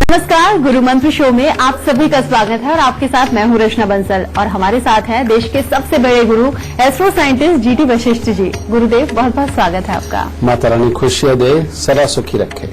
नमस्कार, गुरु मंत्र शो में आप सभी का स्वागत है और आपके साथ मैं हूं रचना बंसल और हमारे साथ हैं देश के सबसे बड़े गुरु astro scientist GT Vashishtha ji. गुरुदेव, बहुत बहुत स्वागत है आपका। माता रानी खुशियां दे, सदा सुखी रखे।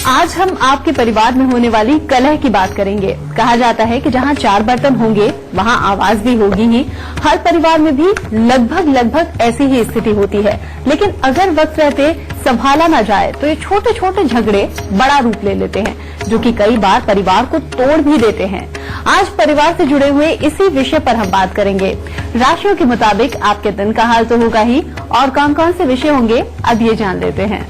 आज हम आपके परिवार में होने वाली कलह की बात करेंगे। कहा जाता है कि जहां चार बर्तन होंगे वहां आवाज भी होगी ही। हर परिवार में भी लगभग ऐसी ही स्थिति होती है, लेकिन अगर वक्त रहते संभाला न जाए तो ये छोटे छोटे झगड़े बड़ा रूप ले लेते हैं, जो कि कई बार परिवार को तोड़ भी देते हैं। आज परिवार से जुड़े हुए इसी विषय पर हम बात करेंगे। राशियों के मुताबिक आपके दिन का हाल तो होगा ही, और कौन कौन से विषय होंगे अब ये जान लेते हैं।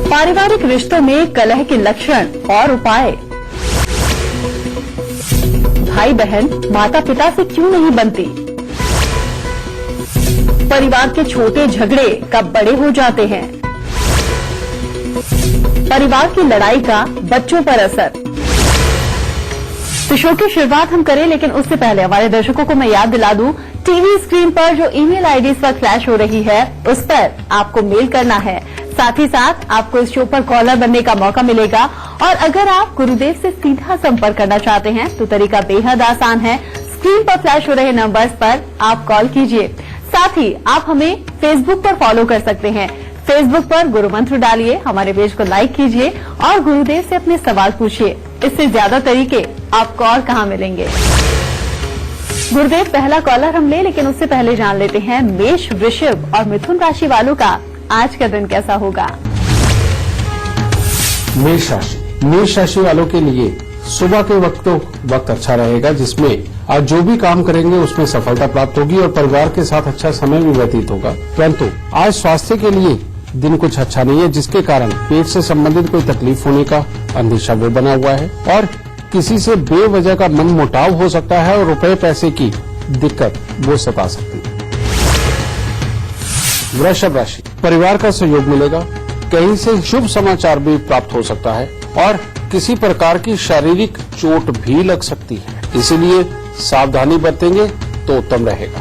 पारिवारिक रिश्तों में कलह के लक्षण और उपाय। भाई बहन माता पिता से क्यों नहीं बनती? परिवार के छोटे झगड़े कब बड़े हो जाते हैं? परिवार की लड़ाई का बच्चों पर असर। तो शो की शुरुआत हम करें, लेकिन उससे पहले हमारे दर्शकों को मैं याद दिला दूं, टीवी स्क्रीन पर जो ईमेल आईडी इस वक्त फ्लैश हो रही है उस पर आपको मेल करना है। साथ ही साथ आपको इस शो पर कॉलर बनने का मौका मिलेगा, और अगर आप गुरुदेव से सीधा संपर्क करना चाहते हैं तो तरीका बेहद आसान है। स्क्रीन पर फ्लैश हो रहे नंबर्स पर आप कॉल कीजिए। साथ ही आप हमें फेसबुक पर फॉलो कर सकते हैं। फेसबुक पर गुरु मंत्र डालिए, हमारे पेज को लाइक कीजिए और गुरुदेव से अपने सवाल पूछिए। इससे ज्यादा तरीके आपको और कहां मिलेंगे। गुरुदेव, पहला कॉलर हम ले, लेकिन उससे पहले जान लेते हैं मेष, वृषभ और मिथुन राशि वालों का आज का दिन कैसा होगा। मेष राशि वालों के लिए सुबह के वक्त अच्छा रहेगा, जिसमें आज जो भी काम करेंगे उसमें सफलता प्राप्त होगी और परिवार के साथ अच्छा समय भी व्यतीत होगा। परंतु आज स्वास्थ्य के लिए दिन कुछ अच्छा नहीं है, जिसके कारण पेट से संबंधित कोई तकलीफ होने का अंदेशा वो बना हुआ है और किसी से बेवजह का मन मुटाव हो सकता है और रुपए पैसे की दिक्कत वो सता सकती है। वृषभ राशि, परिवार का सहयोग मिलेगा, कहीं से शुभ समाचार भी प्राप्त हो सकता है और किसी प्रकार की शारीरिक चोट भी लग सकती है, इसीलिए सावधानी बरतेंगे तो उत्तम रहेगा।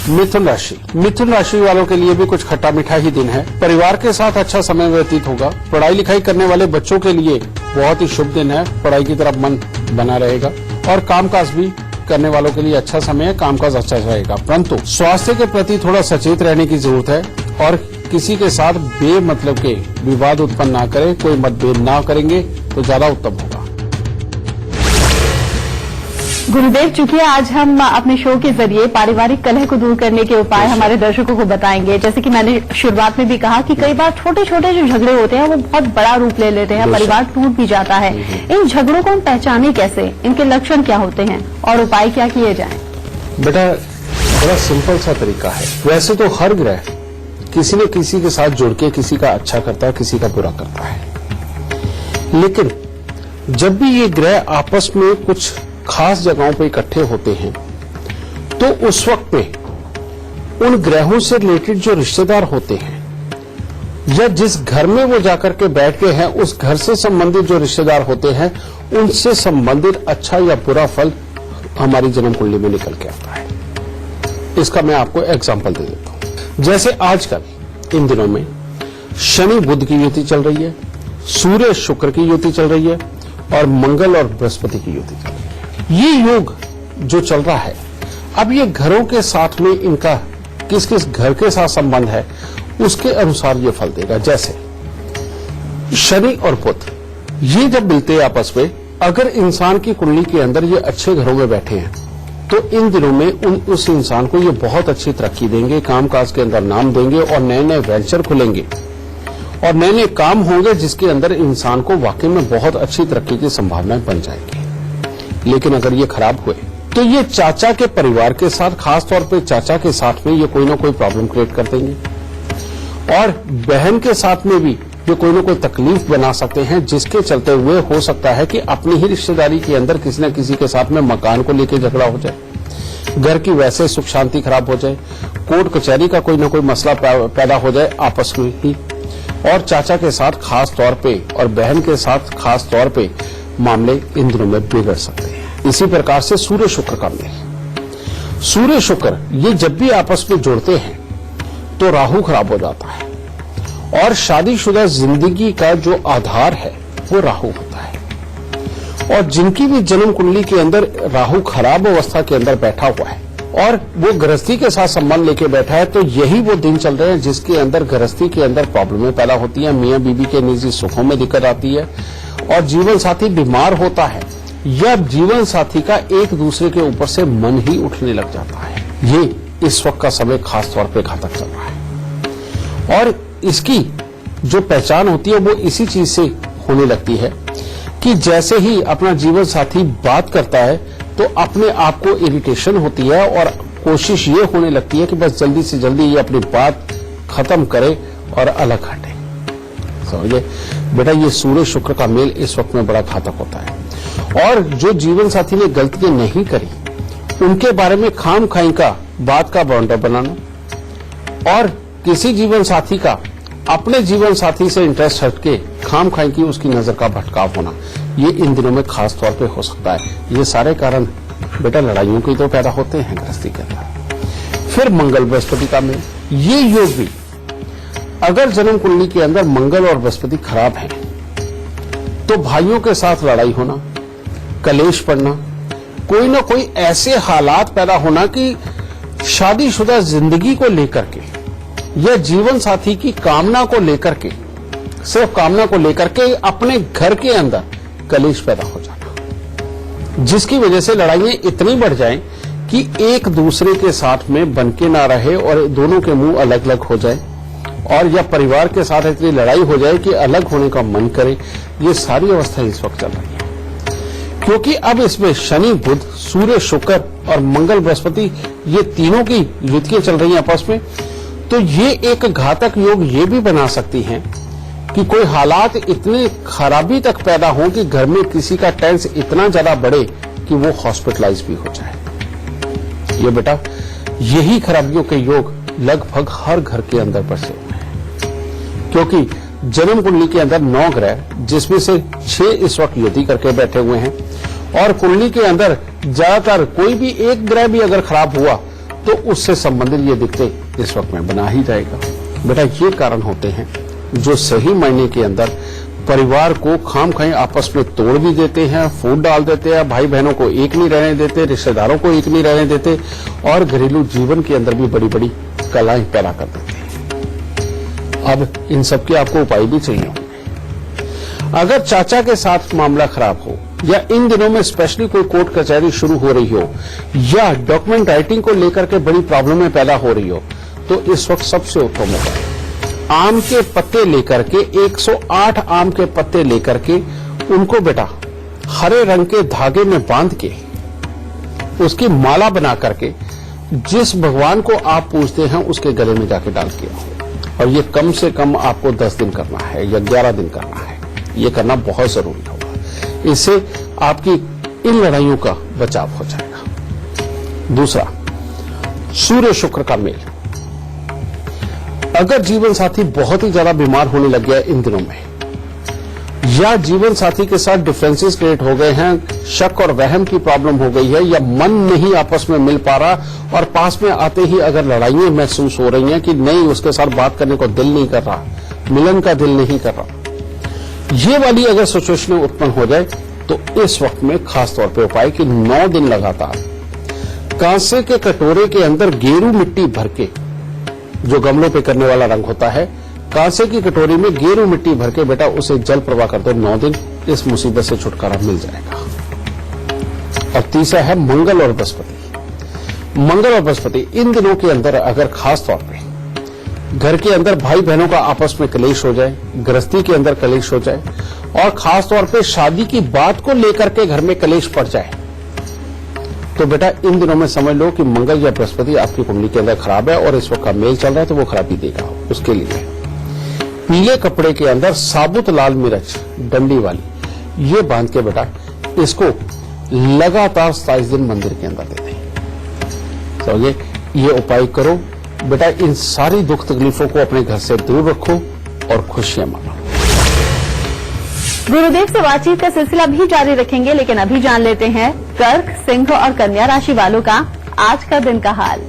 मिथुन राशि वालों के लिए भी कुछ खट्टा मीठा ही दिन है। परिवार के साथ अच्छा समय व्यतीत होगा। पढ़ाई लिखाई करने वाले बच्चों के लिए बहुत ही शुभ दिन है। पढ़ाई की तरफ मन बना रहेगा और कामकाज भी करने वालों के लिए अच्छा समय है, कामकाज अच्छा रहेगा। परंतु स्वास्थ्य के प्रति थोड़ा सचेत रहने की जरूरत है और किसी के साथ बेमतलब के विवाद उत्पन्न ना करें। कोई मतभेद ना करेंगे तो ज्यादा उत्तम होगा। गुरुदेव, चूंकि आज हम अपने शो के जरिए पारिवारिक कलह को दूर करने के उपाय हमारे दर्शकों को बताएंगे। जैसे कि मैंने शुरुआत में भी कहा कि कई बार छोटे छोटे जो झगड़े होते हैं वो बहुत बड़ा रूप ले लेते हैं, परिवार टूट भी जाता है। इन झगड़ों को हम पहचाने कैसे, इनके लक्षण क्या होते हैं और उपाय क्या किए जाएं? बेटा, बड़ा सिंपल सा तरीका है। वैसे तो हर ग्रह किसी न किसी के साथ जुड़ के किसी का अच्छा करता है, किसी का बुरा करता है, लेकिन जब भी ये ग्रह आपस में कुछ खास जगहों पे इकट्ठे होते हैं तो उस वक्त में उन ग्रहों से रिलेटेड जो रिश्तेदार होते हैं या जिस घर में वो जाकर के बैठ गए हैं उस घर से संबंधित जो रिश्तेदार होते हैं उनसे संबंधित अच्छा या बुरा फल हमारी जन्म कुंडली में निकल के आता है। इसका मैं आपको एग्जांपल दे देता हूं। जैसे आजकल इन दिनों में शनि बुध की युति चल रही है, सूर्य शुक्र की युति चल रही है और मंगल और बृहस्पति की युति चल रही है। ये योग जो चल रहा है, अब ये घरों के साथ में इनका किस किस घर के साथ संबंध है उसके अनुसार ये फल देगा। जैसे शनि और बुध ये जब मिलते हैं आपस में, अगर इंसान की कुंडली के अंदर ये अच्छे घरों में बैठे हैं तो इन दिनों में उस इंसान को ये बहुत अच्छी तरक्की देंगे, कामकाज के अंदर नाम देंगे और नए नए वेंचर खुलेंगे और नए नए काम होंगे जिसके अंदर इंसान को वाकई में बहुत अच्छी तरक्की की संभावनाएं बन जाएंगी। लेकिन अगर ये खराब हुए तो ये चाचा के परिवार के साथ, खास तौर पे चाचा के साथ में ये कोई ना कोई प्रॉब्लम क्रिएट कर देंगे और बहन के साथ में भी ये कोई ना कोई तकलीफ बना सकते हैं, जिसके चलते हुए हो सकता है कि अपनी ही रिश्तेदारी के अंदर किसी न किसी के साथ में मकान को लेकर झगड़ा हो जाए, घर की वैसे सुख शांति खराब हो जाए, कोर्ट कचहरी का कोई ना कोई मसला पैदा हो जाए आपस में ही, और चाचा के साथ खास तौर पे और बहन के साथ खास तौर पे मामले इन दिनों में बिगड़ सकते हैं। इसी प्रकार से सूर्य शुक्र का मेल, सूर्य शुक्र ये जब भी आपस में जुड़ते हैं तो राहु खराब हो जाता है और शादीशुदा जिंदगी का जो आधार है वो राहु होता है। और जिनकी भी जन्म कुंडली के अंदर राहु खराब अवस्था के अंदर बैठा हुआ है और वो गृहस्थी के साथ संबंध लेके बैठा है, तो यही वो दिन चल रहे हैं जिसके अंदर गृहस्थी के अंदर प्रॉब्लमें पैदा होती हैं, मियां बीबी के निजी सुखों में दिक्कत आती है और जीवन साथी बीमार होता है या जीवन साथी का एक दूसरे के ऊपर से मन ही उठने लग जाता है। ये इस वक्त का समय खास तौर पे घातक चल रहा है और इसकी जो पहचान होती है वो इसी चीज से होने लगती है कि जैसे ही अपना जीवन साथी बात करता है तो अपने आप को इरिटेशन होती है और कोशिश ये होने लगती है कि बस जल्दी से जल्दी ये अपनी बात खत्म करे और अलग हटे। समझे बेटा, ये सूर्य शुक्र का मेल इस वक्त में बड़ा घातक होता है। और जो जीवन साथी ने गलतियां नहीं करी उनके बारे में खाम खाई का बात का बाउंडर बनाना और किसी जीवन साथी का अपने जीवन साथी से इंटरेस्ट हटके खाम खाई की उसकी नजर का भटकाव होना, ये इन दिनों में खास तौर पे हो सकता है। ये सारे कारण बेटा लड़ाइयों के तो पैदा होते हैं गृहस्थी के अंदर। फिर मंगल बृहस्पति का मेल, ये योग भी अगर जन्म कुंडली के अंदर मंगल और बृहस्पति खराब है तो भाइयों के साथ लड़ाई होना, कलेश पड़ना, कोई ना कोई ऐसे हालात पैदा होना कि शादीशुदा जिंदगी को लेकर के या जीवन साथी की कामना को लेकर के, सिर्फ कामना को लेकर के अपने घर के अंदर कलेश पैदा हो जाना, जिसकी वजह से लड़ाइयां इतनी बढ़ जाएं कि एक दूसरे के साथ में बनके ना रहे और दोनों के मुंह अलग अलग हो जाए और या परिवार के साथ इतनी लड़ाई हो जाए कि अलग होने का मन करे। ये सारी अवस्था इस वक्त चल रही है क्योंकि अब इसमें शनि बुध सूर्य शुक्र और मंगल बृहस्पति ये तीनों की युतियां चल रही हैं आपस में। तो ये एक घातक योग ये भी बना सकती हैं कि कोई हालात इतने खराबी तक पैदा हो कि घर में किसी का टेंस इतना ज्यादा बढ़े कि वो हॉस्पिटलाइज भी हो जाए। ये बेटा यही खराबियों के योग लगभग हर घर के अंदर बसे हुए हैं क्योंकि जन्म कुंडली के अंदर 9 ग्रह जिसमें से 6 इस वक्त युति करके बैठे हुए हैं और कुंडली के अंदर ज्यादातर कोई भी एक ग्रह भी अगर खराब हुआ तो उससे संबंधित ये दिक्कतें इस वक्त में बना ही जाएगा। बेटा ये कारण होते हैं जो सही मायने के अंदर परिवार को खाम खाई आपस में तोड़ भी देते हैं, फूट डाल देते हैं, भाई बहनों को एक नहीं रहने देते, रिश्तेदारों को एक नहीं रहने देते और घरेलू जीवन के अंदर भी बड़ी बड़ी कलाएं पैदा कर देते हैं। अब इन सब के आपको उपाय भी चाहिए होंगे। अगर चाचा के साथ मामला खराब हो या इन दिनों में स्पेशली कोई कोर्ट कचहरी शुरू हो रही हो या डॉक्यूमेंट राइटिंग को लेकर के बड़ी प्रॉब्लमें पैदा हो रही हो तो इस वक्त सबसे उत्तम उपाय आम के पत्ते लेकर के 108 आम के पत्ते लेकर के उनको बेटा हरे रंग के धागे में बांध के उसकी माला बना करके जिस भगवान को आप पूजते हैं उसके गले में जाके डाल के और ये कम से कम आपको 10 दिन करना है या 11 दिन करना है। ये करना बहुत जरूरी होगा, इससे आपकी इन लड़ाइयों का बचाव हो जाएगा। दूसरा, सूर्य शुक्र का मेल। अगर जीवन साथी बहुत ही ज्यादा बीमार होने लग गया इन दिनों में या जीवन साथी के साथ डिफरेंसेस क्रिएट हो गए हैं, शक और वहम की प्रॉब्लम हो गई है या मन नहीं आपस में मिल पा रहा और पास में आते ही अगर लड़ाइयां महसूस हो रही हैं कि नहीं उसके साथ बात करने को दिल नहीं कर रहा, मिलन का दिल नहीं कर रहा, ये वाली अगर सिचुएशन उत्पन्न हो जाए तो इस वक्त में खास तौर पे उपाय कि 9 दिन लगातार कांसे के कटोरे के अंदर गेरू मिट्टी भर के, जो गमलों पे करने वाला रंग होता है, कांसे की कटोरी में गेरू मिट्टी भर के बेटा उसे जल प्रवाह कर दो। 9 दिन इस मुसीबत से छुटकारा मिल जाएगा। और तीसरा है मंगल और बृहस्पति। मंगल और बृहस्पति इन दिनों के अंदर अगर खास तौर पे घर के अंदर भाई बहनों का आपस में कलेश हो जाए, गृहस्थी के अंदर कलेश हो जाए और खास तौर पे शादी की बात को लेकर के घर में कलेश पड़ जाए तो बेटा इन दिनों में समझ लो कि मंगल या बृहस्पति आपकी कुंडली के अंदर खराब है और इस वक्त का मेल चल रहा है तो वो खराबी देगा। उसके लिए पीले कपड़े के अंदर साबुत लाल मिर्च डंडी वाली ये बांध के बेटा इसको लगातार 27 दिन मंदिर के अंदर दे दें। समझिए, ये उपाय करो बेटा, इन सारी दुख तकलीफों को अपने घर से दूर रखो और खुशियां मानो। गुरुदेव से बातचीत का सिलसिला भी जारी रखेंगे, लेकिन अभी जान लेते हैं कर्क, सिंह और कन्या राशि वालों का आज का दिन का हाल।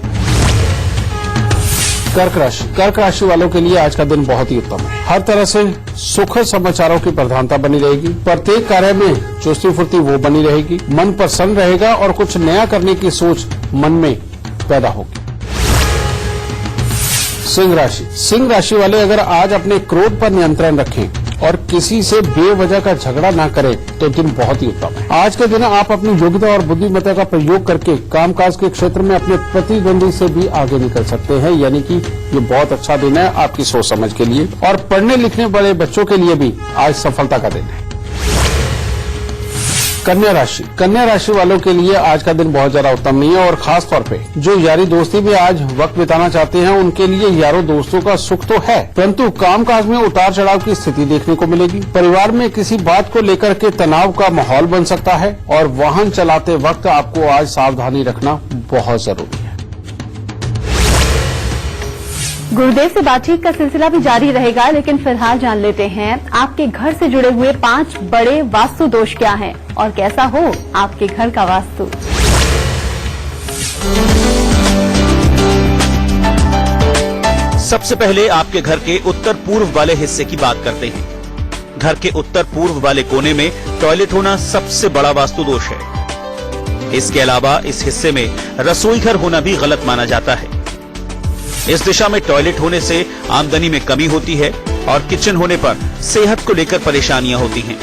कर्क राशि वालों के लिए आज का दिन बहुत ही उत्तम है। हर तरह से सुखद समाचारों की प्रधानता बनी रहेगी। प्रत्येक कार्य में चुस्ती फुर्ती वो बनी रहेगी। मन प्रसन्न रहेगा और कुछ नया करने की सोच मन में पैदा होगी। सिंह राशि वाले अगर आज अपने क्रोध पर नियंत्रण रखें और किसी से बेवजह का झगड़ा ना करें तो दिन बहुत ही उत्तम है। आज के दिन आप अपनी योग्यता और बुद्धिमत्ता का प्रयोग करके कामकाज के क्षेत्र में अपने प्रतिद्वंदी से भी आगे निकल सकते हैं, यानी कि ये बहुत अच्छा दिन है आपकी सोच समझ के लिए। और पढ़ने लिखने वाले बच्चों के लिए भी आज सफलता का दिन है। कन्या राशि वालों के लिए आज का दिन बहुत ज्यादा उत्तम नहीं है और खास तौर पे जो यारी दोस्ती में आज वक्त बिताना चाहते हैं उनके लिए यारों दोस्तों का सुख तो है, परंतु कामकाज में उतार चढ़ाव की स्थिति देखने को मिलेगी। परिवार में किसी बात को लेकर के तनाव का माहौल बन सकता है और वाहन चलाते वक्त आपको आज सावधानी रखना बहुत जरूरी है। गुरुदेव से बातचीत का सिलसिला भी जारी रहेगा, लेकिन फिलहाल जान लेते हैं आपके घर से जुड़े हुए 5 बड़े वास्तु दोष क्या हैं और कैसा हो आपके घर का वास्तु। सबसे पहले आपके घर के उत्तर पूर्व वाले हिस्से की बात करते हैं। घर के उत्तर पूर्व वाले कोने में टॉयलेट होना सबसे बड़ा वास्तु दोष है। इसके अलावा इस हिस्से में रसोई घर होना भी गलत माना जाता है। इस दिशा में टॉयलेट होने से आमदनी में कमी होती है और किचन होने पर सेहत को लेकर परेशानियां होती हैं।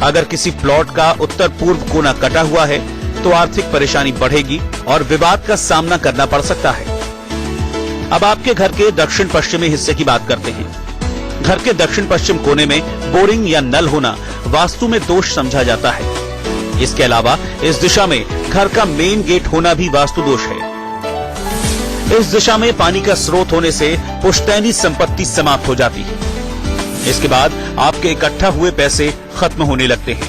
अगर किसी प्लॉट का उत्तर पूर्व कोना कटा हुआ है तो आर्थिक परेशानी बढ़ेगी और विवाद का सामना करना पड़ सकता है। अब आपके घर के दक्षिण पश्चिमी हिस्से की बात करते हैं। घर के दक्षिण पश्चिम कोने में बोरिंग या नल होना वास्तु में दोष समझा जाता है। इसके अलावा इस दिशा में घर का मेन गेट होना भी वास्तु दोष है। इस दिशा में पानी का स्रोत होने से पुश्तैनी संपत्ति समाप्त हो जाती है। इसके बाद आपके इकट्ठा हुए पैसे खत्म होने लगते हैं।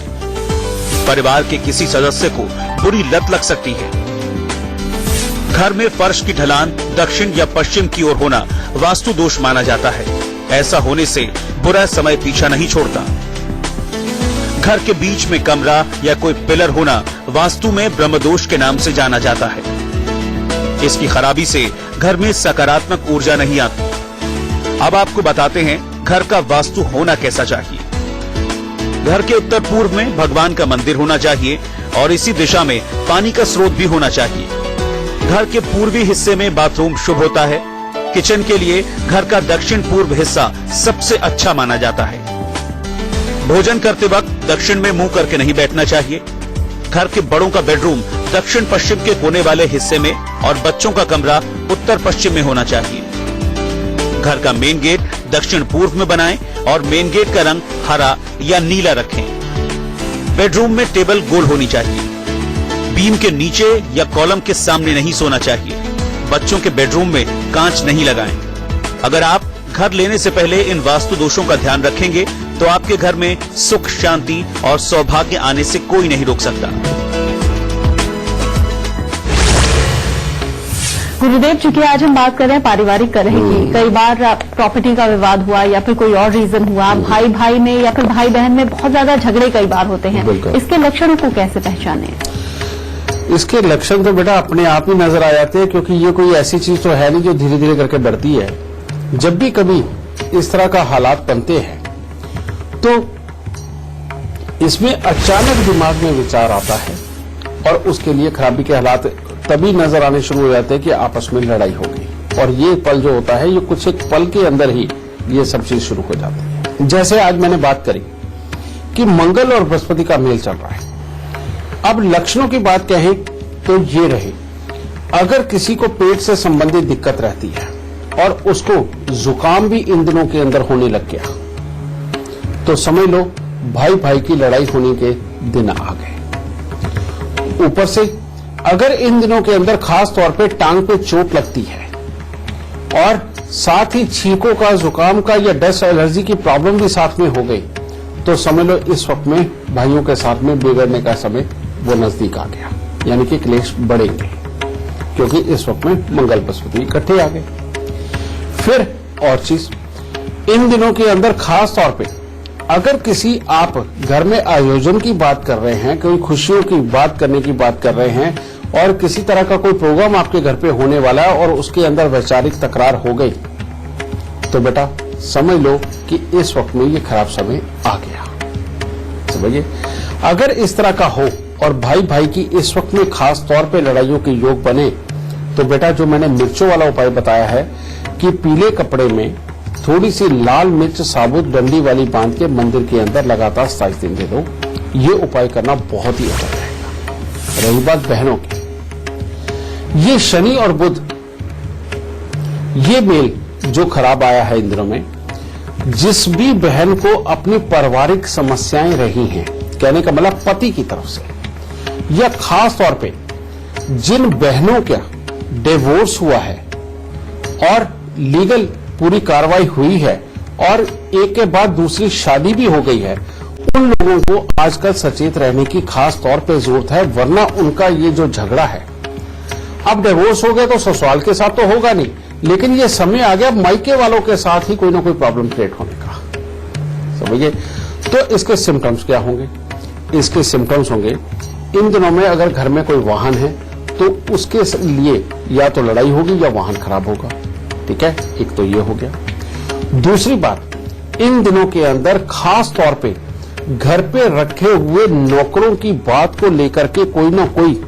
परिवार के किसी सदस्य को बुरी लत लग सकती है। घर में फर्श की ढलान दक्षिण या पश्चिम की ओर होना वास्तु दोष माना जाता है। ऐसा होने से बुरा समय पीछा नहीं छोड़ता। घर के बीच में कमरा या कोई पिलर होना वास्तु में ब्रह्मदोष के नाम से जाना जाता है। इसकी खराबी से घर में सकारात्मक ऊर्जा नहीं आती। अब आपको बताते हैं घर का वास्तु होना कैसा चाहिए। घर के उत्तर पूर्व में भगवान का मंदिर होना चाहिए और इसी दिशा में पानी का स्रोत भी होना चाहिए। घर के पूर्वी हिस्से में बाथरूम शुभ होता है। किचन के लिए घर का दक्षिण पूर्व हिस्सा सबसे अच्छा माना जाता है। भोजन करते वक्त दक्षिण में मुंह करके नहीं बैठना चाहिए। घर के बड़ों का बेडरूम दक्षिण पश्चिम के कोने वाले हिस्से में और बच्चों का कमरा उत्तर पश्चिम में होना चाहिए। घर का मेन गेट दक्षिण पूर्व में बनाएं और मेन गेट का रंग हरा या नीला रखें। बेडरूम में टेबल गोल होनी चाहिए। बीम के नीचे या कॉलम के सामने नहीं सोना चाहिए। बच्चों के बेडरूम में कांच नहीं लगाएं। अगर आप घर लेने से पहले इन वास्तु दोषों का ध्यान रखेंगे तो आपके घर में सुख शांति और सौभाग्य आने से कोई नहीं रोक सकता। गुरुदेव, चूंकि आज हम बात कर रहे हैं पारिवारिक कलह की, कई बार प्रॉपर्टी का विवाद हुआ या फिर कोई और रीजन हुआ, भाई भाई में या फिर भाई बहन में बहुत ज्यादा झगड़े कई बार होते हैं। इसके लक्षणों को कैसे पहचानें? इसके लक्षण तो बेटा अपने आप ही नजर आ जाते हैं, क्योंकि ये कोई ऐसी चीज तो है नहीं जो धीरे धीरे करके बढ़ती है। जब भी कभी इस तरह का हालात बनते हैं तो इसमें अचानक दिमाग में विचार आता है और उसके लिए खराबी के हालात तभी नजर आने शुरू हो जाते हैं कि आपस में लड़ाई हो गई। और ये पल जो होता है ये कुछ एक पल के अंदर ही ये सब चीज शुरू हो जाती है। जैसे आज मैंने बात करी कि मंगल और बृहस्पति का मेल चल रहा है। अब लक्षणों की बात कहें तो ये रहे, अगर किसी को पेट से संबंधित दिक्कत रहती है और उसको जुकाम भी इन दिनों के अंदर होने लग गया तो समझ लो भाई भाई की लड़ाई होने के दिन आ गए। ऊपर से अगर इन दिनों के अंदर खास तौर पे टांग पे चोट लगती है और साथ ही छींकों का, जुकाम का या डस्ट एलर्जी की प्रॉब्लम भी साथ में हो गई तो समझ लो इस वक्त में भाइयों के साथ में बिगड़ने का समय वो नजदीक आ गया, यानी कि क्लेश बढ़ेंगे, क्योंकि इस वक्त में मंगल बृहस्पति इकट्ठे आ गए। फिर और चीज, इन दिनों के अंदर खास तौर पे अगर किसी आप घर में आयोजन की बात कर रहे हैं, कोई खुशियों की बात करने की बात कर रहे हैं और किसी तरह का कोई प्रोग्राम आपके घर पे होने वाला है और उसके अंदर वैचारिक तकरार हो गई, तो बेटा समझ लो कि इस वक्त में ये खराब समय आ गया। समझिए, अगर इस तरह का हो और भाई भाई की इस वक्त में खास तौर पे लड़ाइयों के योग बने, तो बेटा जो मैंने मिर्चों वाला उपाय बताया है कि पीले कपड़े में थोड़ी सी लाल मिर्च साबुत डंडी वाली बांध के मंदिर के अंदर लगातार 27 दिन दे दो, ये उपाय करना बहुत ही अच्छा रहेगा। रही बात बहनों की, ये शनि और बुध ये मेल जो खराब आया है इन दिनों में, जिस भी बहन को अपनी पारिवारिक समस्याएं रही हैं, कहने का मतलब पति की तरफ से, या खास तौर पे जिन बहनों का डिवोर्स हुआ है और लीगल पूरी कार्रवाई हुई है और एक के बाद दूसरी शादी भी हो गई है, उन लोगों को आजकल सचेत रहने की खास तौर पे जरूरत है, वरना उनका ये जो झगड़ा है, अब डिवोर्स हो गया तो ससुराल के साथ तो होगा नहीं, लेकिन ये समय आ गया मायके वालों के साथ ही कोई ना कोई प्रॉब्लम क्रिएट होने का। समझिए, तो इसके सिम्टम्स क्या होंगे? इसके सिम्टम्स होंगे, इन दिनों में अगर घर में कोई वाहन है तो उसके लिए या तो लड़ाई होगी या वाहन खराब होगा। ठीक है, एक तो ये हो गया। दूसरी बात, इन दिनों के अंदर खास तौर पे घर पे रखे हुए नौकरों की बात को लेकर के कोई ना कोई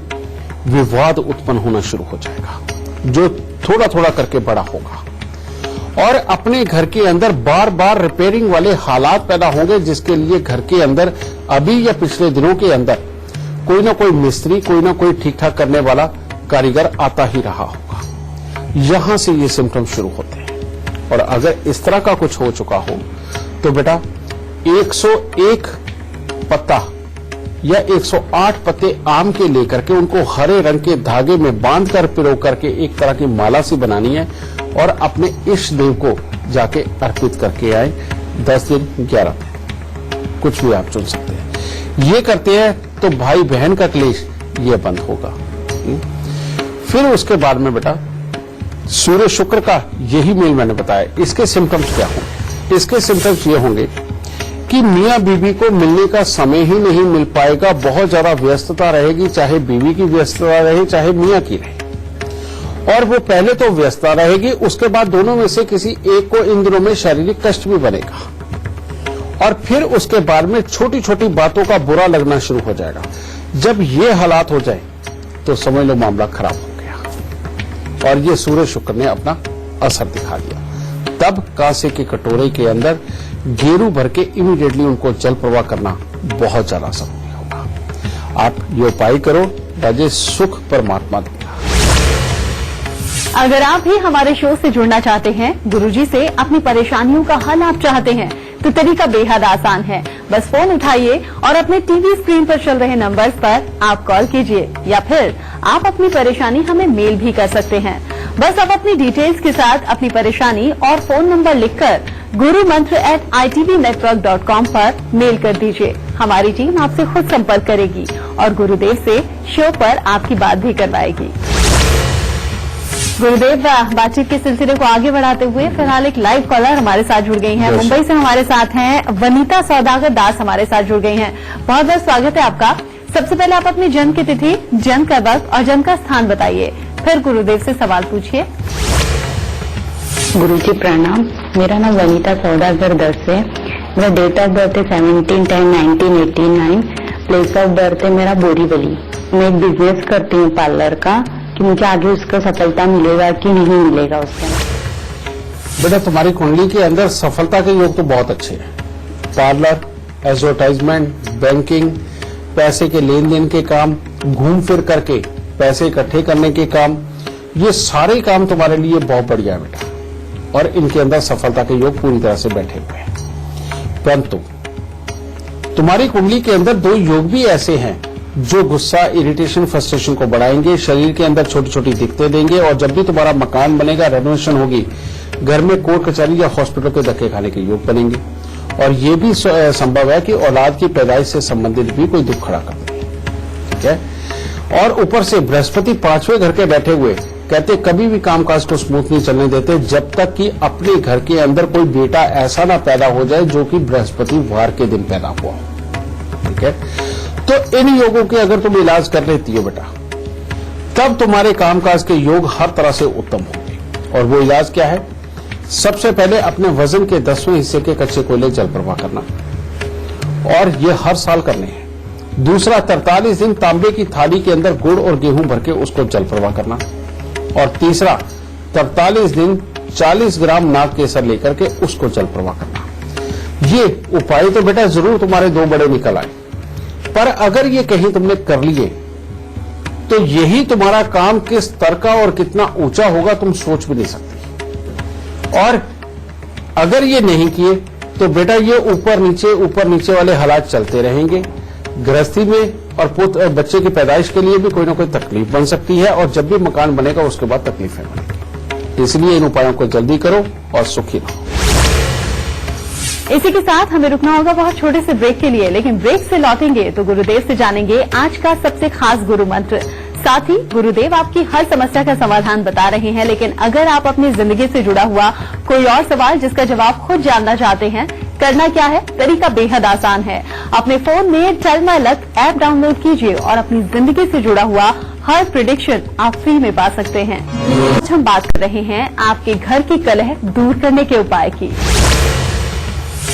विवाद उत्पन्न होना शुरू हो जाएगा, जो थोड़ा थोड़ा करके बड़ा होगा, और अपने घर के अंदर बार बार रिपेयरिंग वाले हालात पैदा होंगे, जिसके लिए घर के अंदर अभी या पिछले दिनों के अंदर कोई ना कोई मिस्त्री, कोई ना कोई ठीक ठाक करने वाला कारीगर आता ही रहा होगा। यहां से ये सिम्टम शुरू होते हैं। और अगर इस तरह का कुछ हो चुका हो तो बेटा 101 पत्ता या 108 पत्ते आम के लेकर के उनको हरे रंग के धागे में बांध कर पिरो करके एक तरह की माला सी बनानी है और अपने इष्ट देव को जाके अर्पित करके आए। 10 दिन 11 दिन कुछ भी आप चुन सकते हैं। ये करते हैं तो भाई बहन का क्लेश ये बंद होगा। फिर उसके बाद में बेटा सूर्य शुक्र का यही मेल मैंने बताया। इसके सिम्टम्स क्या होंगे? इसके सिम्टम्स ये होंगे कि मियां बीवी को मिलने का समय ही नहीं मिल पाएगा, बहुत ज्यादा व्यस्तता रहेगी, चाहे बीवी की व्यस्तता रहे चाहे मियां की रहे। और वो पहले तो व्यस्तता रहेगी, उसके बाद दोनों में से किसी एक को इन दिनों में शारीरिक कष्ट भी बनेगा, और फिर उसके बाद में छोटी छोटी बातों का बुरा लगना शुरू हो जाएगा। जब ये हालात हो जाए तो समझ लो मामला खराब हो गया और ये सूर्य शुक्र ने अपना असर दिखा दिया। तब कांसे के कटोरे के अंदर गेरू भर के इमीडिएटली उनको जल प्रवाह करना बहुत ज्यादा जरूरी होगा। आप ये उपाय करो, राजे सुख परमात्मा देगा। अगर आप भी हमारे शो से जुड़ना चाहते हैं, गुरुजी से अपनी परेशानियों का हल आप चाहते हैं, तो तरीका बेहद आसान है। बस फोन उठाइए और अपने टीवी स्क्रीन पर चल रहे नंबर्स पर आप कॉल कीजिए, या फिर आप अपनी परेशानी हमें मेल भी कर सकते हैं। बस आप अपनी डिटेल्स के साथ अपनी परेशानी और फोन नंबर लिखकर gurumantra@itvnetwork.com पर मेल कर दीजिए। हमारी टीम आपसे खुद संपर्क करेगी और गुरुदेव से शो पर आपकी बात भी करवाएगी। गुरुदेव, बातचीत के सिलसिले को आगे बढ़ाते हुए फिलहाल एक लाइव कॉलर हमारे साथ जुड़ गई हैं। मुंबई से हमारे साथ हैं वनीता सौदागर दास, हमारे साथ जुड़ गई हैं। बहुत बहुत स्वागत है आपका। सबसे पहले आप अपनी जन्म की तिथि, जन्म का वक्त और जन्म का स्थान बताइए, फिर गुरुदेव से सवाल पूछिए। गुरुजी प्रणाम, मेरा नाम वनीता सौदागर दास है। मेरा डेट ऑफ बर्थ है 17/10/1989। प्लेस ऑफ बर्थ है मेरा बोरीवली। मैं एक बिजनेस करती हूँ पार्लर का, कि मुझे आगे उसका सफलता मिलेगा कि नहीं मिलेगा उसका। बेटा तुम्हारी कुंडली के अंदर सफलता के योग तो बहुत अच्छे हैं। पार्लर, एडवर्टाइजमेंट, बैंकिंग, पैसे के लेन देन के काम, घूम फिर करके पैसे इकट्ठे करने के काम, ये सारे काम तुम्हारे लिए बहुत बढ़िया है बेटा, और इनके अंदर सफलता के योग पूरी तरह से बैठे हुए हैं। परंतु तुम्हारी कुंडली के अंदर 2 योग भी ऐसे हैं जो गुस्सा, इरिटेशन, फ्रस्ट्रेशन को बढ़ाएंगे, शरीर के अंदर छोटी छोटी दिक्कतें देंगे, और जब भी तुम्हारा मकान बनेगा, रेनोवेशन होगी, घर में कोर्ट कचहरी या हॉस्पिटल के धक्के खाने के योग बनेंगे। और ये भी संभव है कि औलाद की पैदाइश से संबंधित भी कोई दुख खड़ा कर दे। ठीक है, और ऊपर से बृहस्पति 5वें घर के बैठे हुए कहते कभी भी कामकाज को स्मूथ नहीं चलने देते जब तक कि अपने घर के अंदर कोई बेटा ऐसा ना पैदा हो जाए जो कि बृहस्पतिवार के दिन पैदा हुआ हो। ठीक है, तो इन योगों के अगर तुम इलाज कर लेती हो बेटा, तब तुम्हारे कामकाज के योग हर तरह से उत्तम होंगे। और वो इलाज क्या है? सबसे पहले अपने वजन के 10वें हिस्से के कच्चे कोयले जल प्रवाह करना, और ये हर साल करने हैं। दूसरा, 43 दिन तांबे की थाली के अंदर गुड़ और गेहूं भर के उसको जल प्रवाह करना। और तीसरा, 43 दिन 40 ग्राम नाग केसर लेकर के उसको जल प्रवाह करना। ये उपाय तो बेटा जरूर तुम्हारे 2 बड़े निकल आए, पर अगर ये कहीं तुमने कर लिए तो यही तुम्हारा काम किस स्तर का और कितना ऊंचा होगा तुम सोच भी नहीं सकते। और अगर ये नहीं किए तो बेटा ये ऊपर नीचे वाले हालात चलते रहेंगे। गृहस्थी में और बच्चे की पैदाइश के लिए भी कोई ना कोई तकलीफ बन सकती है, और जब भी मकान बनेगा उसके बाद तकलीफें बनेंगी। इसलिए इन उपायों को जल्दी करो और सुखी रहो। इसी के साथ हमें रुकना होगा बहुत छोटे से ब्रेक के लिए, लेकिन ब्रेक से लौटेंगे तो गुरुदेव से जानेंगे आज का सबसे खास गुरु मंत्र। साथ ही गुरुदेव आपकी हर समस्या का समाधान बता रहे हैं, लेकिन अगर आप अपनी जिंदगी से जुड़ा हुआ कोई और सवाल जिसका जवाब खुद जानना चाहते हैं, करना क्या है? तरीका बेहद आसान है। अपने फोन में tell my luck app download कीजिए और अपनी जिंदगी से जुड़ा हुआ हर प्रेडिक्शन आप फ्री में पा सकते हैं। आज हम बात कर रहे हैं आपके घर की कलह दूर करने के उपाय की।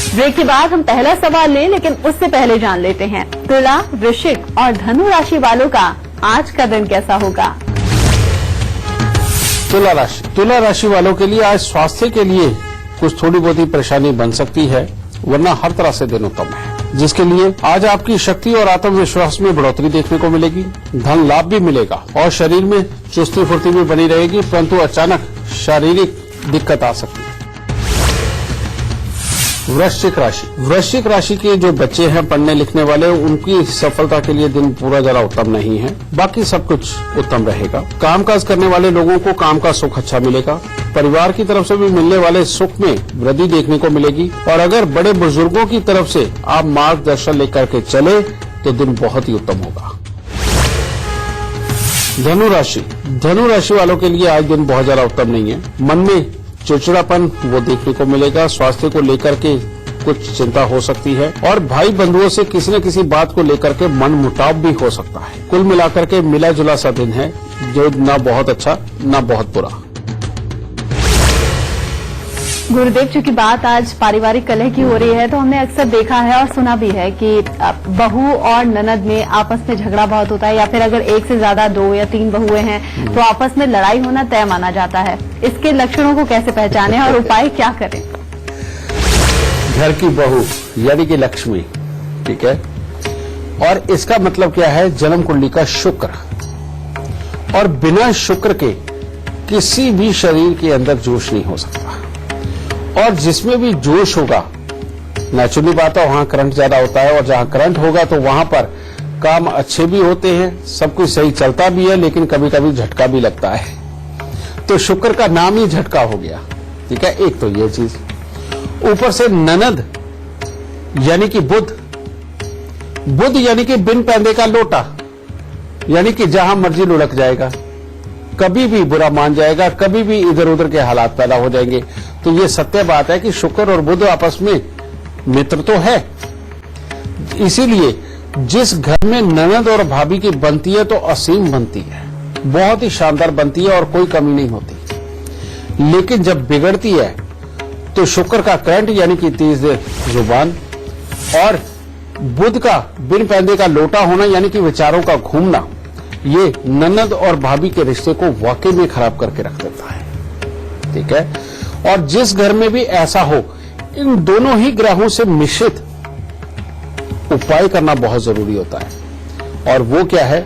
ब्रेक के बाद हम पहला सवाल लें, लेकिन उससे पहले जान लेते हैं तुला, वृश्चिक और धनु राशि वालों का आज का दिन कैसा होगा। तुला राशि वालों के लिए आज स्वास्थ्य के लिए कुछ थोड़ी बहुत ही परेशानी बन सकती है, वरना हर तरह से दिन उत्तम है, जिसके लिए आज आपकी शक्ति और आत्मविश्वास में बढ़ोतरी देखने को मिलेगी। धन लाभ भी मिलेगा और शरीर में चुस्ती फुर्ती भी बनी रहेगी, परंतु अचानक शारीरिक दिक्कत आ सकती है। वृश्चिक राशि के जो बच्चे हैं, पढ़ने लिखने वाले, उनकी सफलता के लिए दिन पूरा जरा उत्तम नहीं है, बाकी सब कुछ उत्तम रहेगा। कामकाज करने वाले लोगों को काम का सुख अच्छा मिलेगा। परिवार की तरफ से भी मिलने वाले सुख में वृद्धि देखने को मिलेगी, और अगर बड़े बुजुर्गों की तरफ से आप मार्गदर्शन लेकर के चले तो दिन बहुत ही उत्तम होगा। धनु राशि वालों के लिए आज दिन बहुत ज्यादा उत्तम नहीं है। मन में चिड़चिड़ापन वो देखने को मिलेगा। स्वास्थ्य को लेकर के कुछ चिंता हो सकती है, और भाई बंधुओं से किसी न किसी बात को लेकर के मन मुटाव भी हो सकता है। कुल मिलाकर के मिला जुला सा दिन है, जो ना बहुत अच्छा ना बहुत बुरा। गुरुदेव, चूंकि बात आज पारिवारिक कलह की हो रही है, तो हमने अक्सर देखा है और सुना भी है कि बहू और ननद में आपस में झगड़ा बहुत होता है, या फिर अगर एक से ज्यादा 2 या 3 बहुएं हैं तो आपस में लड़ाई होना तय माना जाता है। इसके लक्षणों को कैसे पहचानें और उपाय क्या करें? घर की बहू यानी कि लक्ष्मी, ठीक है, और इसका मतलब क्या है? जन्म कुंडली का शुक्र, और बिना शुक्र के किसी भी शरीर के अंदर जोश नहीं हो सकता। और जिसमें भी जोश होगा, नेचुरली बात है, वहां करंट ज्यादा होता है, और जहां करंट होगा तो वहां पर काम अच्छे भी होते हैं, सब कुछ सही चलता भी है, लेकिन कभी कभी झटका भी लगता है। तो शुक्र का नाम ही झटका हो गया, ठीक है। एक तो ये चीज, ऊपर से ननद यानी कि बुध यानी कि बिन पैंदे का लोटा, यानी कि जहां मर्जी लुढ़क जाएगा, कभी भी बुरा मान जाएगा, कभी भी इधर उधर के हालात पैदा हो जाएंगे। तो ये सत्य बात है कि शुक्र और बुध आपस में मित्र तो है। इसीलिए जिस घर में ननद और भाभी की बनती है तो असीम बनती है, बहुत ही शानदार बनती है और कोई कमी नहीं होती। लेकिन जब बिगड़ती है तो शुक्र का करंट यानी कि तेज जुबान, और बुध का बिन पैंदे का लोटा होना यानी कि विचारों का घूमना, ये ननद और भाभी के रिश्ते को वाकई में खराब करके रख देता है, ठीक है। और जिस घर में भी ऐसा हो, इन दोनों ही ग्रहों से मिश्रित उपाय करना बहुत जरूरी होता है। और वो क्या है?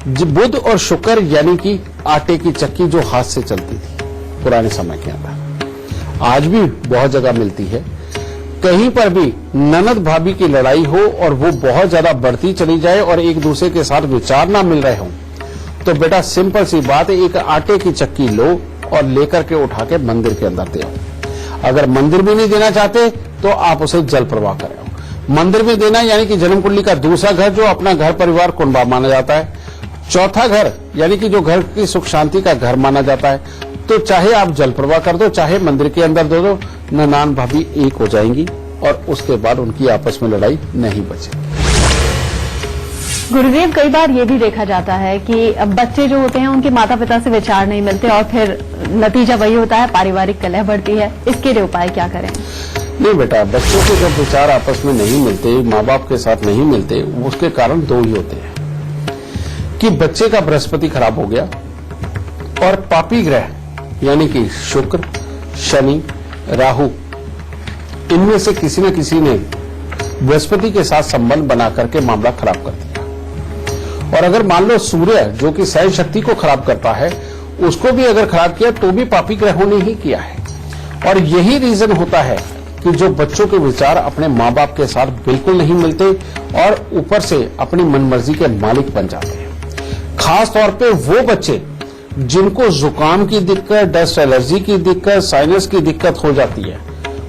बुध और शुक्र यानी कि आटे की चक्की जो हाथ से चलती थी पुराने समय के अंदर, आज भी बहुत जगह मिलती है। कहीं पर भी ननद भाभी की लड़ाई हो और वो बहुत ज्यादा बढ़ती चली जाए और एक दूसरे के साथ विचार ना मिल रहे हों, तो बेटा सिंपल सी बात है, एक आटे की चक्की लो और लेकर के उठा के मंदिर के अंदर दे आओ। अगर मंदिर में नहीं देना चाहते तो आप उसे जल प्रवाह करें। मंदिर में देना यानी कि जन्म कुंडली का दूसरा घर, जो अपना घर परिवार कुंडा माना जाता है। चौथा घर यानी कि जो घर की सुख शांति का घर माना जाता है। तो चाहे आप जल प्रवाह कर दो, चाहे मंदिर के अंदर दे दो, ननान भाभी एक हो जाएंगी और उसके बाद उनकी आपस में लड़ाई नहीं बचेगी। गुरुदेव, कई बार ये भी देखा जाता है कि बच्चे जो होते हैं उनके माता पिता से विचार नहीं मिलते और फिर नतीजा वही होता है, पारिवारिक कलह बढ़ती है। इसके लिए उपाय क्या करें? नहीं बेटा, बच्चों के जब विचार आपस में नहीं मिलते, माँ बाप के साथ नहीं मिलते, उसके कारण दो ही होते हैं कि बच्चे का बृहस्पति खराब हो गया और पापी ग्रह यानी कि शुक्र, शनि, राहु, इनमें से किसी न किसी ने बृहस्पति के साथ संबंध बना करके मामला खराब कर दिया। और अगर मान लो सूर्य जो कि सहन शक्ति को खराब करता है, उसको भी अगर खराब किया तो भी पापी ग्रहों ने ही किया है। और यही रीजन होता है कि जो बच्चों के विचार अपने माँ बाप के साथ बिल्कुल नहीं मिलते और ऊपर से अपनी मनमर्जी के मालिक बन जाते हैं। खास तौर पे वो बच्चे जिनको जुकाम की दिक्कत, डस्ट एलर्जी की दिक्कत, साइनस की दिक्कत हो जाती है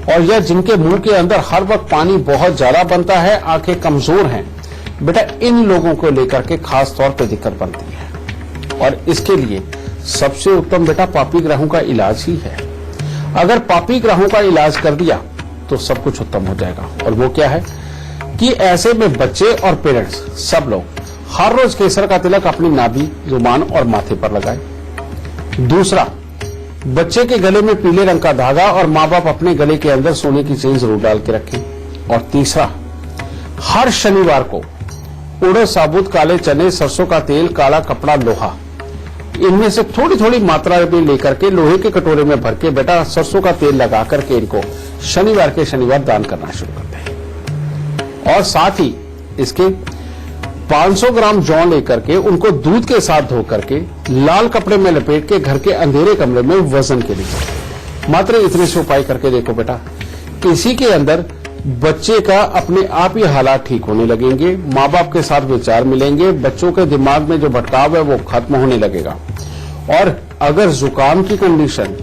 और या जिनके मुंह के अंदर हर वक्त पानी बहुत ज्यादा बनता है, आंखें कमजोर हैं, बेटा इन लोगों को लेकर के खास तौर पे दिक्कत बनती है। और इसके लिए सबसे उत्तम बेटा पापी ग्रहों का इलाज ही है। अगर पापी ग्रहों का इलाज कर दिया तो सब कुछ उत्तम हो जाएगा। और वो क्या है कि ऐसे में बच्चे और पेरेंट्स सब लोग हर रोज केसर का तिलक अपनी नाभि, जुबान और माथे पर लगाएं। दूसरा, बच्चे के गले में पीले रंग का धागा और माँ बाप अपने गले के अंदर सोने की चेन जरूर डाल के रखें। और तीसरा, हर शनिवार को उड़द, साबुत काले चने, सरसों का तेल, काला कपड़ा, लोहा, इनमें से थोड़ी थोड़ी मात्रा में लेकर के लोहे के कटोरे में भर के बेटा सरसों का तेल लगा करके इनको शनिवार के शनिवार दान करना शुरू करते हैं। और साथ ही इसके 500 ग्राम जौ लेकर के उनको दूध के साथ धो करके लाल कपड़े में लपेट के घर के अंधेरे कमरे में वजन के लिए मात्र इतने से उपाय करके देखो बेटा, किसी के अंदर बच्चे का अपने आप ही हालात ठीक होने लगेंगे, माँ बाप के साथ विचार मिलेंगे, बच्चों के दिमाग में जो भटकाव है वो खत्म होने लगेगा। और अगर जुकाम की कंडीशन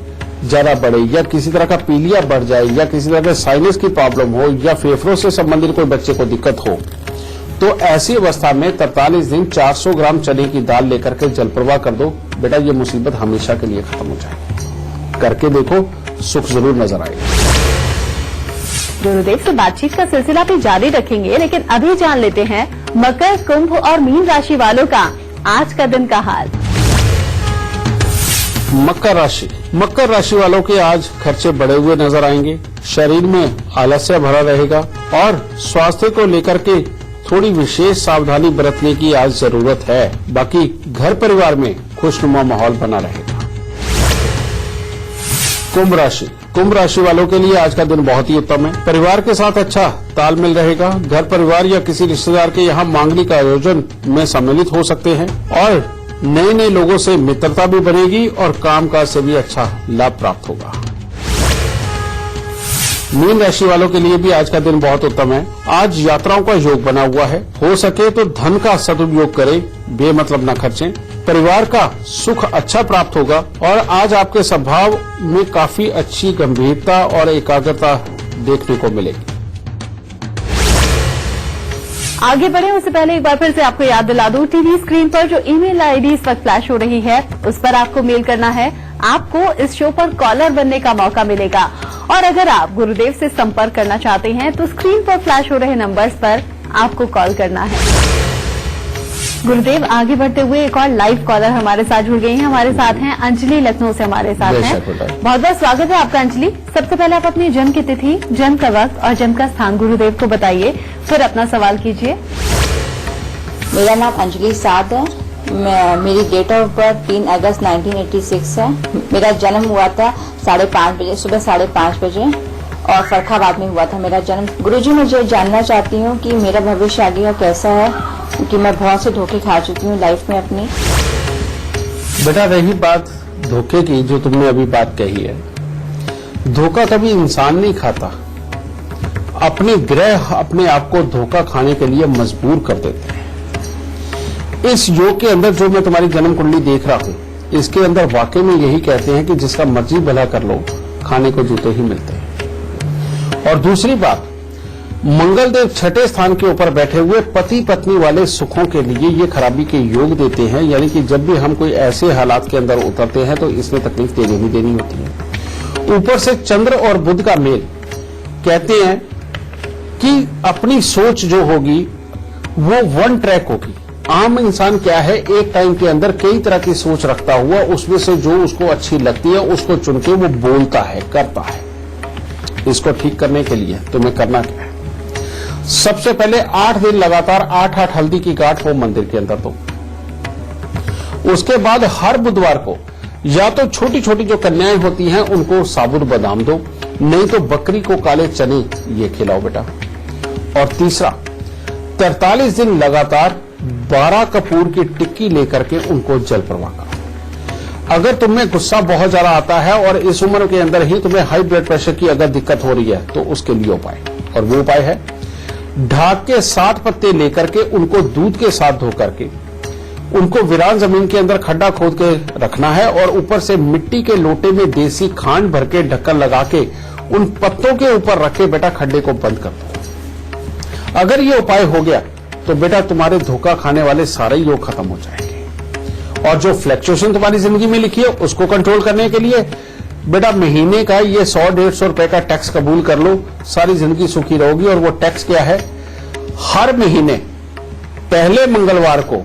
ज्यादा बढ़े या किसी तरह का पीलिया बढ़ जाए या किसी तरह का साइनस की प्रॉब्लम हो या फेफड़ों से संबंधित कोई बच्चे को दिक्कत हो, तो ऐसी अवस्था में 43 दिन 400 ग्राम चने की दाल लेकर के जल प्रवाह कर दो बेटा, ये मुसीबत हमेशा के लिए खत्म हो जाएगी। करके देखो, सुख जरूर नजर आएगा। गुरुदेव से बातचीत का सिलसिला भी जारी रखेंगे, लेकिन अभी जान लेते हैं मकर, कुंभ और मीन राशि वालों का आज का दिन का हाल। मकर राशि वालों के आज खर्चे बढ़े हुए नजर आएंगे, शरीर में आलस्य भरा रहेगा और स्वास्थ्य को लेकर के थोड़ी विशेष सावधानी बरतने की आज जरूरत है। बाकी घर परिवार में खुशनुमा माहौल बना रहेगा। कुंभ राशि वालों के लिए आज का दिन बहुत ही उत्तम है। परिवार के साथ अच्छा तालमेल रहेगा। घर परिवार या किसी रिश्तेदार के यहाँ मांगलिक आयोजन में सम्मिलित हो सकते हैं और नए नए लोगों से मित्रता भी बनेगी और कामकाज से भी अच्छा लाभ प्राप्त होगा। मीन राशि वालों के लिए भी आज का दिन बहुत उत्तम है। आज यात्राओं का योग बना हुआ है। हो सके तो धन का सदुपयोग करें, बेमतलब न खर्चें। परिवार का सुख अच्छा प्राप्त होगा और आज आपके स्वभाव में काफी अच्छी गंभीरता और एकाग्रता देखने को मिलेगी। आगे बढ़े उससे पहले एक बार फिर से आपको याद दिला दूं, टीवी स्क्रीन पर जो ईमेल आईडी इस वक्त फ्लैश हो रही है उस पर आपको मेल करना है। आपको इस शो पर कॉलर बनने का मौका मिलेगा और अगर आप गुरुदेव से संपर्क करना चाहते हैं तो स्क्रीन पर फ्लैश हो रहे नंबर्स पर आपको कॉल करना है। गुरुदेव, आगे बढ़ते हुए एक और लाइव कॉलर हमारे साथ जुड़ गई हैं। हमारे साथ हैं अंजलि, लखनऊ से हमारे साथ हैं। बहुत बहुत स्वागत है आपका अंजलि। सबसे पहले आप अपनी जन्म की तिथि, जन्म का वक्त और जन्म का स्थान गुरुदेव को बताइए, फिर अपना सवाल कीजिए। मेरा नाम अंजलि साद है। मेरी डेट ऑफ बर्थ 3 अगस्त 1986 है। मेरा जन्म हुआ था 5:30 बजे, सुबह 5:30 बजे और फरखाबाद में हुआ था मेरा जन्म। गुरुजी, मुझे जानना चाहती हूँ कि मेरा भविष्य आगे का कैसा है, क्योंकि मैं बहुत से धोखे खा चुकी हूँ लाइफ में अपनी। बेटा, रही बात धोखे की, जो तुमने अभी बात कही है, धोखा कभी इंसान नहीं खाता, अपने ग्रह अपने आप को धोखा खाने के लिए मजबूर कर देते हैं। इस योग के अंदर जो मैं तुम्हारी जन्म कुंडली देख रहा हूँ, इसके अंदर वाकई में यही कहते हैं कि जिसका मर्जी भला कर लो, खाने को जूते ही मिलते हैं। और दूसरी बात, मंगलदेव 6ठे स्थान के ऊपर बैठे हुए पति पत्नी वाले सुखों के लिए ये खराबी के योग देते हैं, यानी कि जब भी हम कोई ऐसे हालात के अंदर उतरते हैं तो इसमें तकलीफ देनी ही देनी होती है। ऊपर से चंद्र और बुध का मेल, कहते हैं कि अपनी सोच जो होगी वो वन ट्रैक होगी, आम इंसान क्या है, एक टाइम के अंदर कई तरह की सोच रखता हुआ उसमें से जो उसको अच्छी लगती है उसको चुन के वो बोलता है, करता है। इसको ठीक करने के लिए तुम्हें करना क्या है, सबसे पहले 8 दिन लगातार 8-8 हल्दी की गांठ वो मंदिर के अंदर दो। उसके बाद हर बुधवार को या तो छोटी छोटी जो कन्याएं होती हैं उनको साबुत बादाम दो, नहीं तो बकरी को काले चने ये खिलाओ बेटा। और तीसरा, 43 दिन लगातार 12 कपूर की टिक्की लेकर के उनको जल प्रवाह करो। अगर तुम्हें गुस्सा बहुत ज्यादा आता है और इस उम्र के अंदर ही तुम्हें हाई ब्लड प्रेशर की अगर दिक्कत हो रही है तो उसके लिए उपाय, और वो उपाय है ढाक के 7 पत्ते लेकर के उनको दूध के साथ धो करके उनको वीरान जमीन के अंदर खड्डा खोद के रखना है और ऊपर से मिट्टी के लोटे में देसी खांड भर के ढक्कन लगा के उन पत्तों के ऊपर रख के बेटा खड्डे को बंद कर दो। अगर ये उपाय हो गया तो बेटा तुम्हारे धोखा खाने वाले सारे योग खत्म हो जाएंगे। और जो फ्लक्चुएशन तुम्हारी जिंदगी में लिखी है उसको कंट्रोल करने के लिए बेटा महीने का ये 100-150 रुपए का टैक्स कबूल कर लो, सारी जिंदगी सुखी रहोगी। और वो टैक्स क्या है, हर महीने पहले मंगलवार को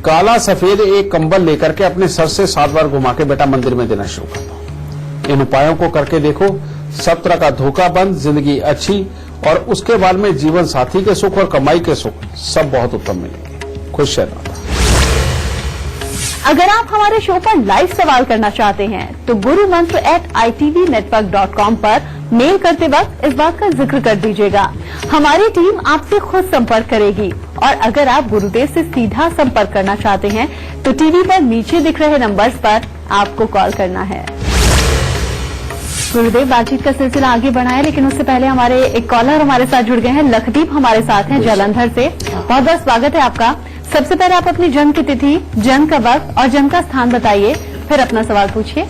काला सफेद एक कंबल लेकर के अपने सर से 7 बार घुमा के बेटा मंदिर में देना शुरू कर दो। इन उपायों को करके देखो, सब तरह का धोखा बंद, जिंदगी अच्छी, और उसके बाद में जीवन साथी के सुख और कमाई के सुख सब बहुत उत्तम मिलेंगे। खुश रहना। अगर आप हमारे शो पर लाइव सवाल करना चाहते हैं तो गुरु मंत्र @itvnetwork.com पर मेल करते वक्त इस बात का जिक्र कर दीजिएगा। हमारी टीम आपसे खुद संपर्क करेगी। और अगर आप गुरुदेव से सीधा संपर्क करना चाहते हैं तो टीवी पर नीचे दिख रहे नंबर्स पर आपको कॉल करना है। गुरुदेव, बातचीत का सिलसिला आगे बढ़ाए, लेकिन उससे पहले हमारे एक कॉलर हमारे साथ जुड़ गए हैं। लखदीप हमारे साथ हैं जालंधर से। बहुत बहुत स्वागत है आपका। सबसे पहले आप अपनी जन्म की तिथि, जन्म का वक्त और जन्म का स्थान बताइए, फिर अपना सवाल पूछिए।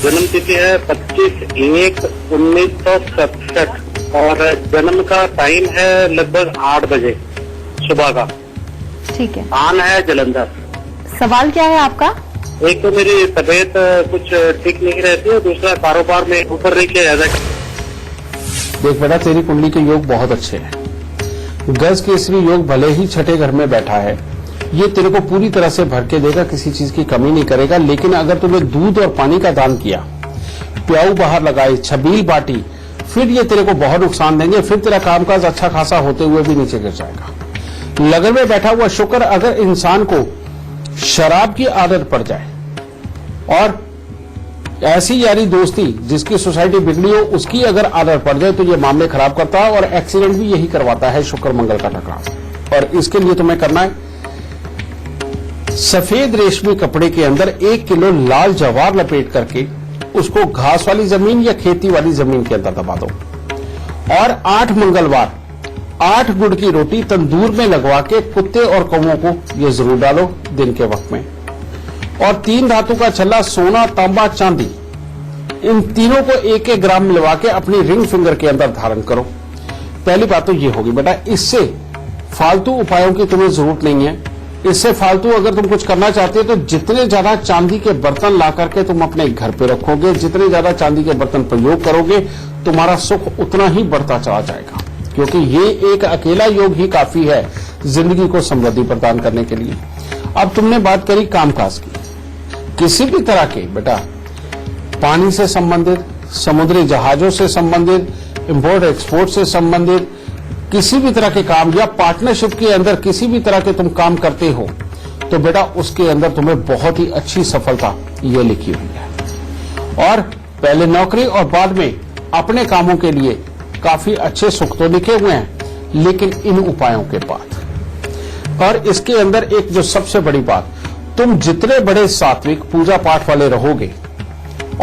जन्म तिथि है 25/1/1967 और जन्म का टाइम है लगभग 8 बजे सुबह का। ठीक है। स्थान है जालंधर। सवाल क्या है आपका? एक तो मेरी तबीयत कुछ ठीक नहीं रहती है, दूसरा कारोबार में ऊपर नीचे ज्यादा। देख बेटा, तेरी कुंडली के योग बहुत अच्छे हैं। गज केसरी योग भले ही छठे घर में बैठा है, ये तेरे को पूरी तरह से भर के देगा, किसी चीज की कमी नहीं करेगा। लेकिन अगर तूने दूध और पानी का दान किया, प्याऊ बाहर लगाई, छबील बांटी, फिर ये तेरे को बहुत नुकसान देंगे। फिर तेरा कामकाज अच्छा खासा होते हुए भी नीचे गिर जाएगा। लगन में बैठा हुआ शुक्र अगर इंसान को शराब की आदत पड़ जाए और ऐसी यारी दोस्ती जिसकी सोसाइटी बिगड़ी हो उसकी अगर आदत पड़ जाए तो ये मामले खराब करता है और एक्सीडेंट भी यही करवाता है, शुक्र मंगल का टकराव। और इसके लिए तुम्हें करना है, सफेद रेशमी कपड़े के अंदर 1 किलो लाल जवार लपेट करके उसको घास वाली जमीन या खेती वाली जमीन के अंदर दबा दो। और 8 मंगलवार 8 गुड़ की रोटी तंदूर में लगवा के कुत्ते और कौवों को ये जरूर डालो दिन के वक्त में। और 3 धातु का छल्ला, सोना, तांबा, चांदी, इन तीनों को 1-1 ग्राम मिलवा के अपनी रिंग फिंगर के अंदर धारण करो। पहली बात तो ये होगी बेटा, इससे फालतू उपायों की तुम्हें जरूरत नहीं है। इससे फालतू अगर तुम कुछ करना चाहते हो तो जितने ज्यादा चांदी के बर्तन ला करके तुम अपने घर पे रखोगे, जितने ज्यादा चांदी के बर्तन प्रयोग करोगे, तुम्हारा सुख उतना ही बढ़ता चला जाएगा। क्योंकि ये एक अकेला योग ही काफी है जिंदगी को समृद्धि प्रदान करने के लिए। अब तुमने बात करी कामकाज की, किसी भी तरह के बेटा पानी से संबंधित, समुद्री जहाजों से संबंधित, इंपोर्ट एक्सपोर्ट से संबंधित किसी भी तरह के काम या पार्टनरशिप के अंदर किसी भी तरह के तुम काम करते हो तो बेटा उसके अंदर तुम्हें बहुत ही अच्छी सफलता ये लिखी हुई है। और पहले नौकरी और बाद में अपने कामों के लिए काफी अच्छे सुख तो लिखे हुए हैं, लेकिन इन उपायों के बाद। और इसके अंदर एक जो सबसे बड़ी बात, तुम जितने बड़े सात्विक पूजा पाठ वाले रहोगे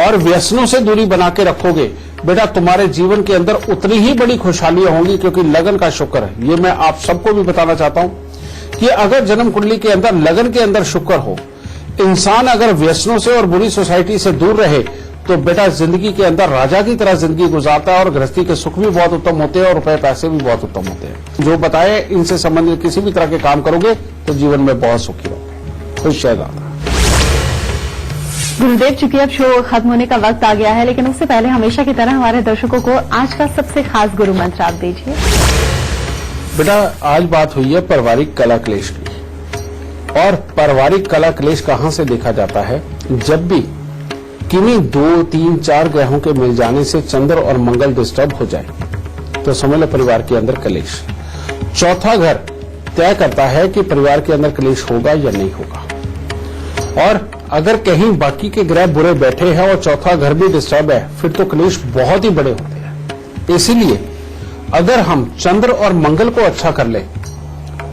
और व्यसनों से दूरी बना के रखोगे बेटा, तुम्हारे जीवन के अंदर उतनी ही बड़ी खुशहालियां होंगी। क्योंकि लगन का शुक्र है, ये मैं आप सबको भी बताना चाहता हूं कि अगर जन्म कुंडली के अंदर लगन के अंदर शुक्र हो, इंसान अगर व्यसनों से और बुरी सोसाइटी से दूर रहे तो बेटा जिंदगी के अंदर राजा की तरह जिंदगी गुजारता है और गृहस्थी के सुख भी बहुत उत्तम होते हैं और रुपए पैसे भी बहुत उत्तम होते हैं। जो बताए इनसे संबंधित किसी भी तरह के काम करोगे तो जीवन में बहुत सुखी रहोगे। खुश है दादा। गुरुदेव, चूंकि अब शो खत्म होने का वक्त आ गया है, लेकिन उससे पहले हमेशा की तरह हमारे दर्शकों को आज का सबसे खास गुरु मंत्र आप दीजिए। बेटा आज बात हुई है पारिवारिक कला क्लेश की, और पारिवारिक कला क्लेश कहां से देखा जाता है? जब भी किन्हीं 2, 3, 4 ग्रहों के मिल जाने से चंद्र और मंगल डिस्टर्ब हो जाए तो समझ लो परिवार के अंदर क्लेश। चौथा घर तय करता है कि परिवार के अंदर क्लेश होगा या नहीं होगा। और अगर कहीं बाकी के ग्रह बुरे बैठे हैं और चौथा घर भी डिस्टर्ब है, फिर तो क्लेश बहुत ही बड़े होते हैं। इसीलिए अगर हम चंद्र और मंगल को अच्छा कर लें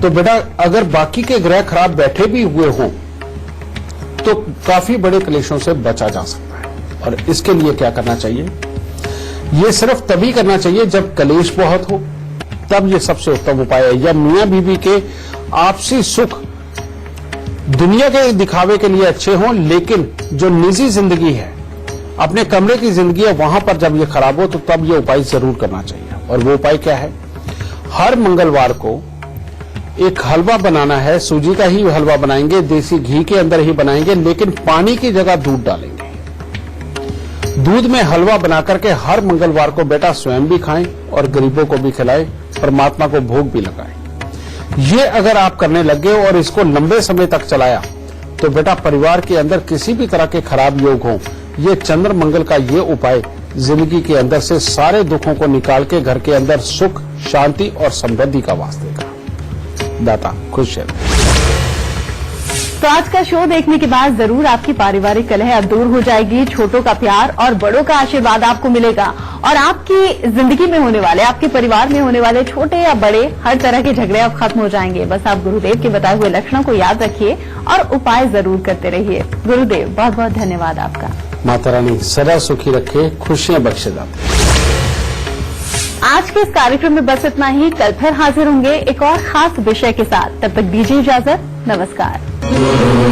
तो बेटा अगर बाकी के ग्रह खराब बैठे भी हुए हों तो काफी बड़े क्लेशों से बचा जा सकता है। और इसके लिए क्या करना चाहिए? ये सिर्फ तभी करना चाहिए जब क्लेश बहुत हो, तब ये सबसे उत्तम उपाय है। या मियां बीवी के आपसी सुख दुनिया के दिखावे के लिए अच्छे हों, लेकिन जो निजी जिंदगी है, अपने कमरे की जिंदगी है, वहां पर जब ये खराब हो तो तब ये उपाय जरूर करना चाहिए। और वो उपाय क्या है? हर मंगलवार को एक हलवा बनाना है। सूजी का ही हलवा बनाएंगे, देसी घी के अंदर ही बनाएंगे, लेकिन पानी की जगह दूध डालेंगे। दूध में हलवा बनाकर के हर मंगलवार को बेटा स्वयं भी खाएं और गरीबों को भी खिलाएं, परमात्मा को भोग भी लगाएं। ये अगर आप करने लगे और इसको लंबे समय तक चलाया तो बेटा परिवार के अंदर किसी भी तरह के खराब योग हो, ये चंद्र मंगल का ये उपाय जिंदगी के अंदर से सारे दुखों को निकाल के घर के अंदर सुख, शांति और समृद्धि का वास देगा। दाता खुश है। तो आज का शो देखने के बाद जरूर आपकी पारिवारिक कलह अब दूर हो जाएगी। छोटों का प्यार और बड़ों का आशीर्वाद आपको मिलेगा और आपकी जिंदगी में होने वाले, आपके परिवार में होने वाले छोटे या बड़े हर तरह के झगड़े अब खत्म हो जाएंगे। बस आप गुरुदेव के बताए हुए लक्षणों को याद रखिए और उपाय जरूर करते रहिए। गुरुदेव बहुत बहुत धन्यवाद आपका। माता रानी सदा सुखी रखे, खुशियां बख्शे जाते। आज के इस कार्यक्रम में बस इतना ही। कल फिर हाजिर होंगे एक और खास विषय के साथ। तब तक दीजिए इजाजत। नमस्कार।